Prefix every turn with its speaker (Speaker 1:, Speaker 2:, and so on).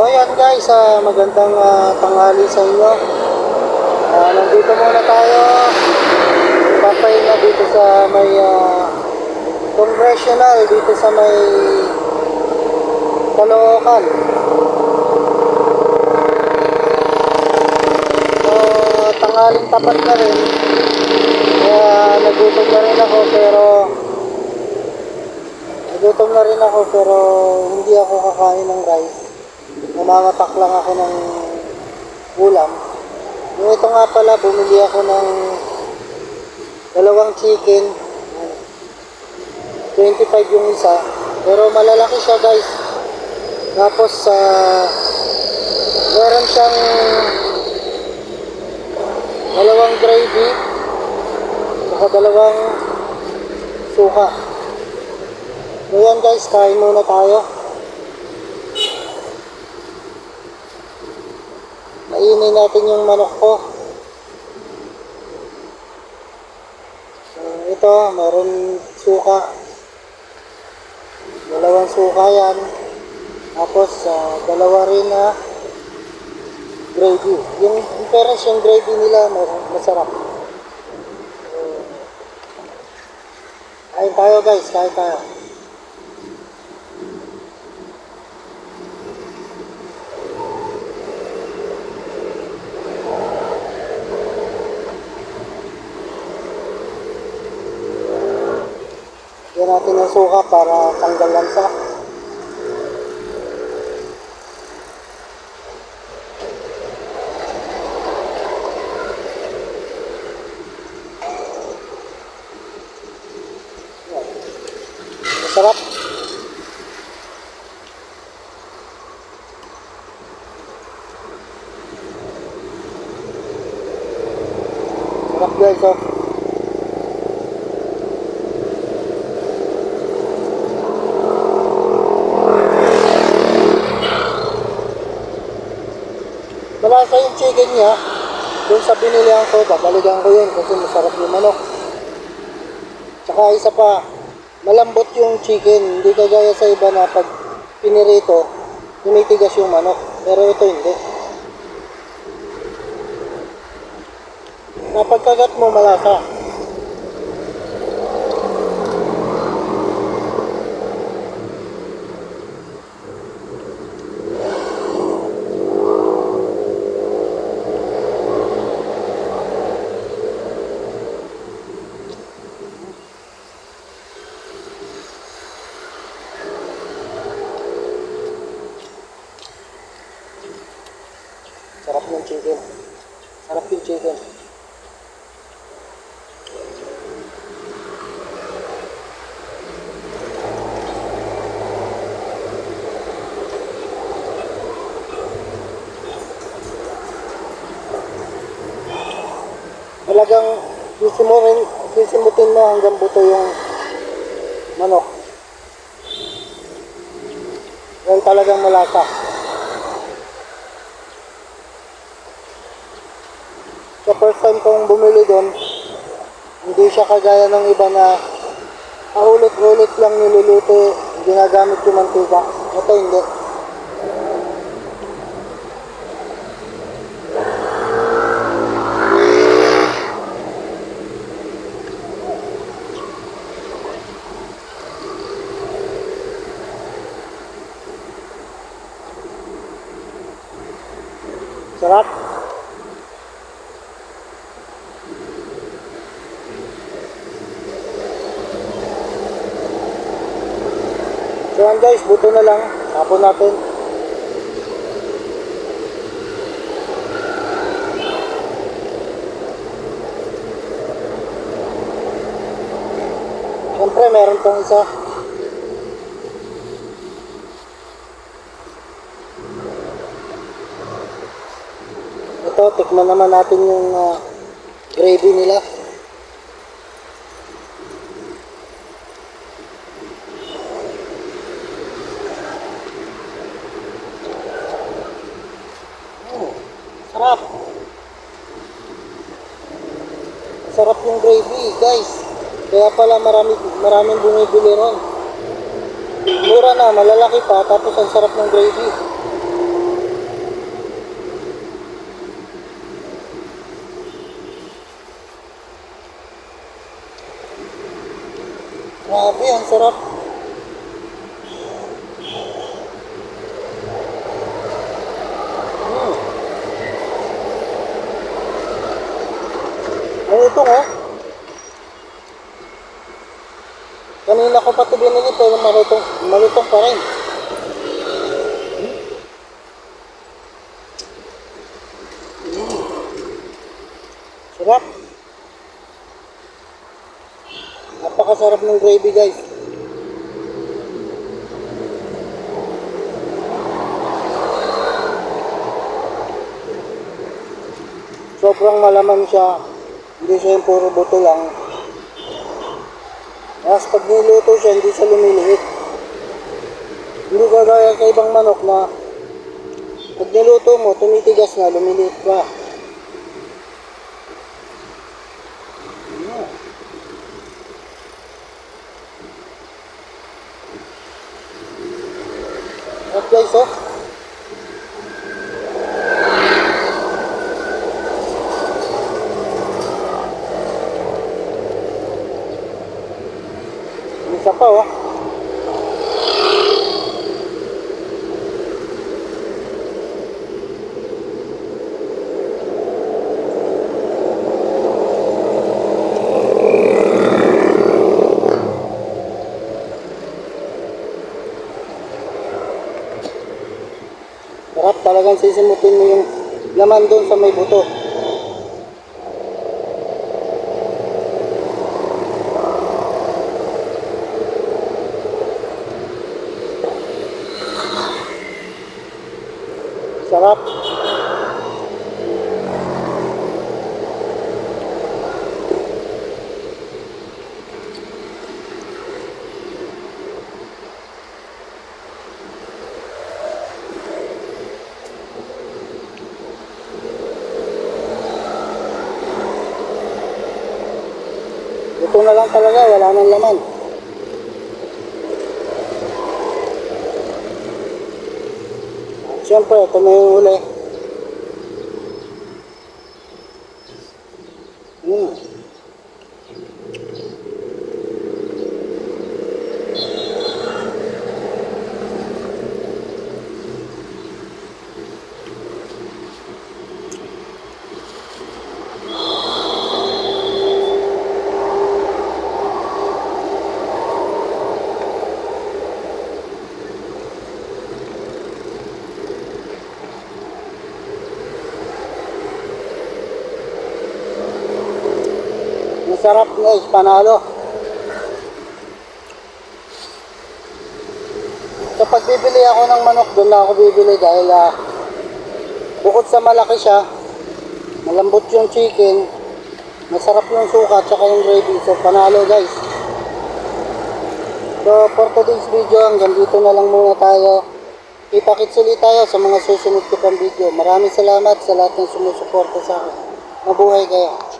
Speaker 1: So ayan guys, magandang tanghali sa inyo. Nandito muna tayo. Papahinga dito sa may congressional, dito sa may Caloocan. So tanghaling tapat na rin. Kaya nagutom na rin ako pero hindi ako kakain ng rice. Namamatak lang ako ng ulam. Yung ito nga pala, bumili ako ng dalawang chicken. 25 yung isa. Pero malalaki siya guys. Tapos meron siyang dalawang gravy. Saka dalawang suka. So yan guys, kain muna tayo. Mainin natin yung manok ko. Ito, meron suka. Dalawang suka yan. Tapos, dalawa rin na gravy. Yung fairness, yung gravy nila, masarap. Kain tayo guys, kain tayo. Lagyan natin ng suka para tanggal lansa. Masarap. Sarap guys, oh. Malasa yung chicken niya. Doon sa binilihan ko, babalikan ko yun kasi masarap yung manok. Tsaka isa pa, malambot yung chicken. Hindi kagaya sa iba na pag pinirito, tumitigas yung manok. Pero ito hindi. Napagkagat mo, malasa. Sarap yung chicken. Sarap yung chicken. Talagang sisimutin mo hanggang buto yung manok. Dahil talagang malasa. Sa first time kong bumili doon, hindi siya kagaya ng iba na paulit-ulit lang niluluto, ginagamit yung mantika. Ito hindi. Sarap. So yan guys, buto na lang. Tapon natin. Siyempre meron pang isa. Ito, tikman naman natin yung gravy nila. Sarap. Sarap yung gravy, guys. Kaya pala maraming bumibili ron. Mura na, malalaki pa, tapos ang sarap ng gravy. sarap. Ito nga. Kanina ko pa ito binili pero malutong pa rin. Sarap. Napakasarap ng gravy guys. Sobrang malaman siya. Hindi siya yung puro buto lang. Tapos pag niluto siya, hindi siya lumiliit. Hindi kagaya sa ibang manok na pag niluto mo, tumitigas na, lumiliit pa. At guys, oh. Isa pa, oh. Sarap, talagang sisimutin mo yung laman doon sa may buto. Sarap. Ito na lang talaga, wala nang laman. Siyempre, ito na yung uli. Masarap guys, panalo. Kapag bibili ako ng manok, doon na ako bibili dahil bukod sa malaki siya, malambot yung chicken, masarap yung suka at saka yung gravy. So panalo guys. So for today's video, hanggang dito na lang muna tayo. Kita-kits ulit tayo sa mga susunod ko pang video. Maraming salamat sa lahat ng sumusuporta sa akin. Mabuhay kayo.